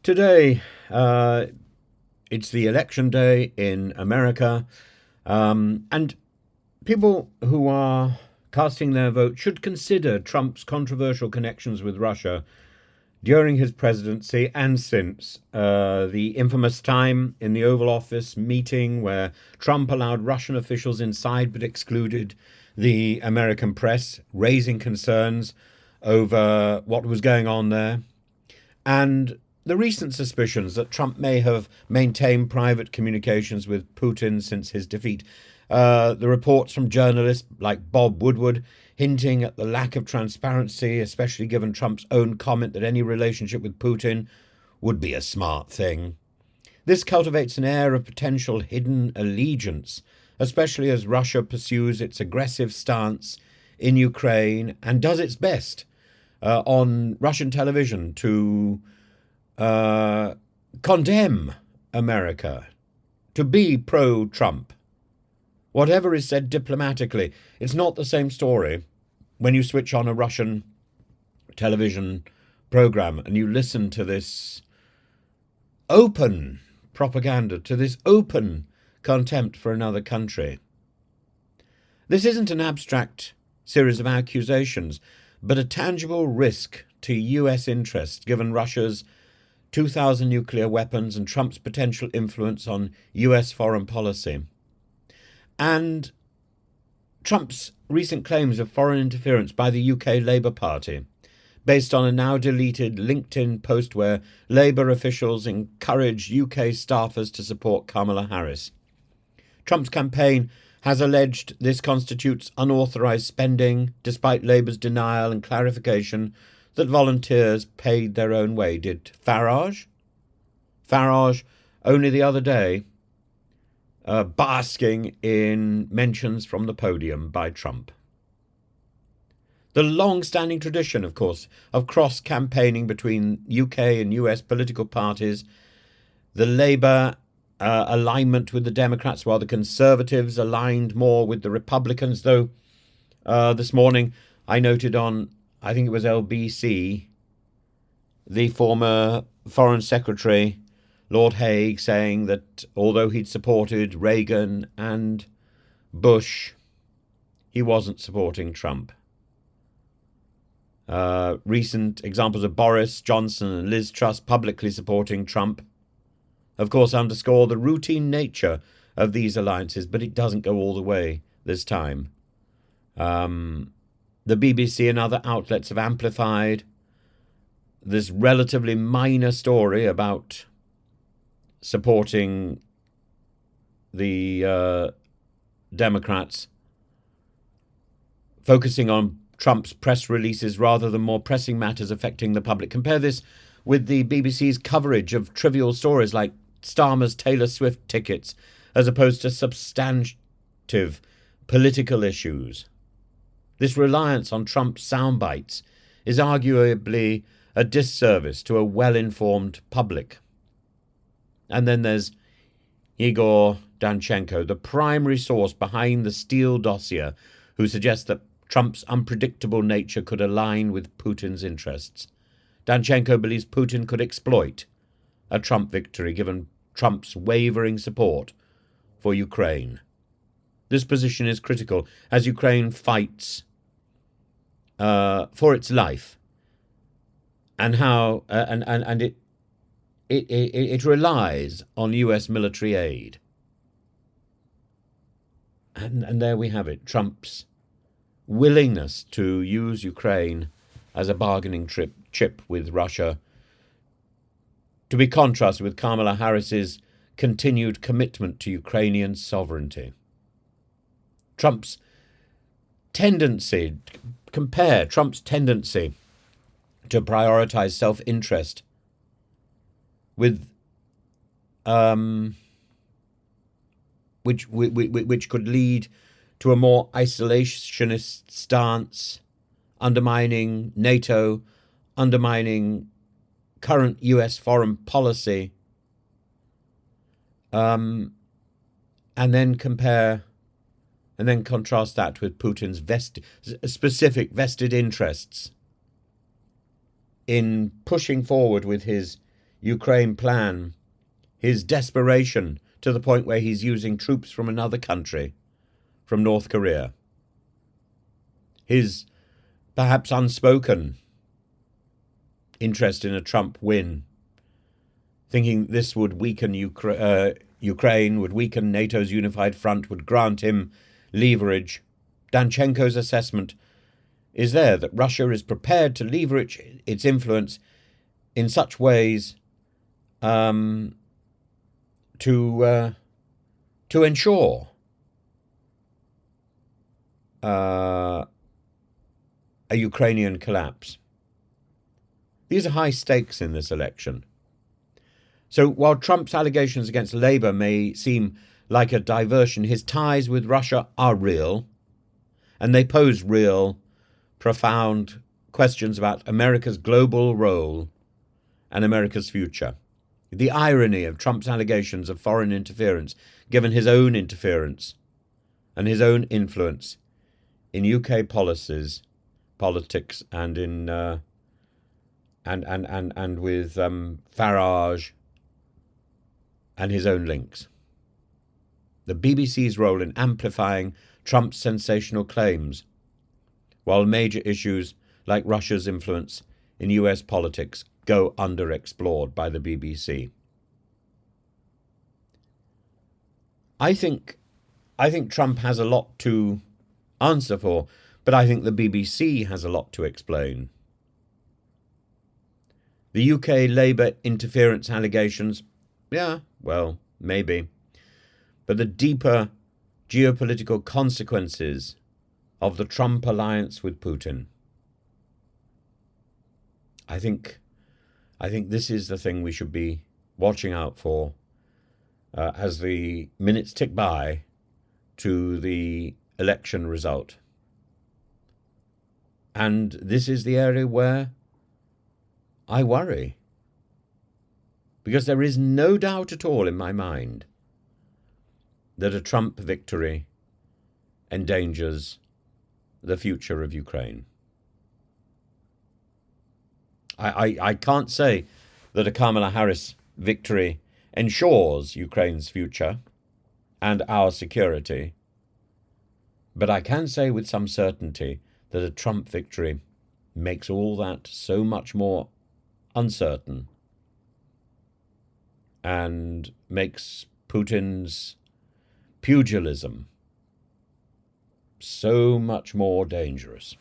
Today, it's the election day in America, and people who are casting their vote should consider Trump's controversial connections with Russia during his presidency and since. The infamous time in the Oval Office meeting where Trump allowed Russian officials inside but excluded the American press, raising concerns over what was going on there, and the recent suspicions that Trump may have maintained private communications with Putin since his defeat. The reports from journalists like Bob Woodward hinting at the lack of transparency, especially given Trump's own comment that any relationship with Putin would be a smart thing. This cultivates an air of potential hidden allegiance, especially as Russia pursues its aggressive stance in Ukraine and does its best on Russian television to condemn America, to be pro-Trump. Whatever is said diplomatically, it's not the same story when you switch on a Russian television program and you listen to this open propaganda, to this open contempt for another country. This isn't an abstract series of accusations, but a tangible risk to US interests, given Russia's 2,000 nuclear weapons and Trump's potential influence on US foreign policy. And Trump's recent claims of foreign interference by the UK Labour Party, based on a now deleted LinkedIn post where Labour officials encouraged UK staffers to support Kamala Harris. Trump's campaign has alleged this constitutes unauthorised spending, despite Labour's denial and clarification that volunteers paid their own way. Did Farage? Farage, only the other day, basking in mentions from the podium by Trump. The long-standing tradition, of course, of cross-campaigning between UK and US political parties, the Labour alignment with the Democrats while the Conservatives aligned more with the Republicans, though this morning I noted on, I think it was LBC, the former Foreign Secretary Lord Haig saying that although he'd supported Reagan and Bush, he wasn't supporting Trump. Recent examples of Boris Johnson and Liz Truss publicly supporting Trump, of course, underscore the routine nature of these alliances, but it doesn't go all the way this time. The BBC and other outlets have amplified this relatively minor story about supporting the Democrats, focusing on Trump's press releases rather than more pressing matters affecting the public. Compare this with the BBC's coverage of trivial stories like Starmer's Taylor Swift tickets, as opposed to substantive political issues. This reliance on Trump's sound bites is arguably a disservice to a well-informed public. And then there's Igor Danchenko, the primary source behind the Steele dossier, who suggests that Trump's unpredictable nature could align with Putin's interests. Danchenko believes Putin could exploit a Trump victory given Trump's wavering support for Ukraine. This position is critical as Ukraine fights for its life, and how and it relies on US military aid. And there we have it, Trump's willingness to use Ukraine as a bargaining chip with Russia, to be contrasted with Kamala Harris's continued commitment to Ukrainian sovereignty. Trump's tendency to prioritize self-interest with which could lead to a more isolationist stance, undermining NATO, undermining current US foreign policy, and then contrast that with Putin's specific vested interests in pushing forward with his Ukraine plan, his desperation to the point where he's using troops from another country, from North Korea, his perhaps unspoken interest in a Trump win, thinking this would weaken Ukraine, would weaken NATO's unified front, would grant him leverage. Danchenko's assessment is there that Russia is prepared to leverage its influence in such ways to ensure a Ukrainian collapse. These are high stakes in this election. So while Trump's allegations against Labour may seem like a diversion, his ties with Russia are real, and they pose real, profound questions about America's global role and America's future. The irony of Trump's allegations of foreign interference, given his own interference and his own influence in UK policies, politics, and in and with Farage and his own links. The BBC's role in amplifying Trump's sensational claims, while major issues like Russia's influence in US politics go underexplored by the BBC. I think Trump has a lot to answer for, but I think the BBC has a lot to explain. The UK Labour interference allegations, yeah, well, maybe. But the deeper geopolitical consequences of the Trump alliance with Putin, I think this is the thing we should be watching out for as the minutes tick by to the election result. And this is the area where I worry, because there is no doubt at all in my mind that a Trump victory endangers the future of Ukraine. I can't say that a Kamala Harris victory ensures Ukraine's future and our security, but I can say with some certainty that a Trump victory makes all that so much more uncertain and makes Putin's pugilism so much more dangerous.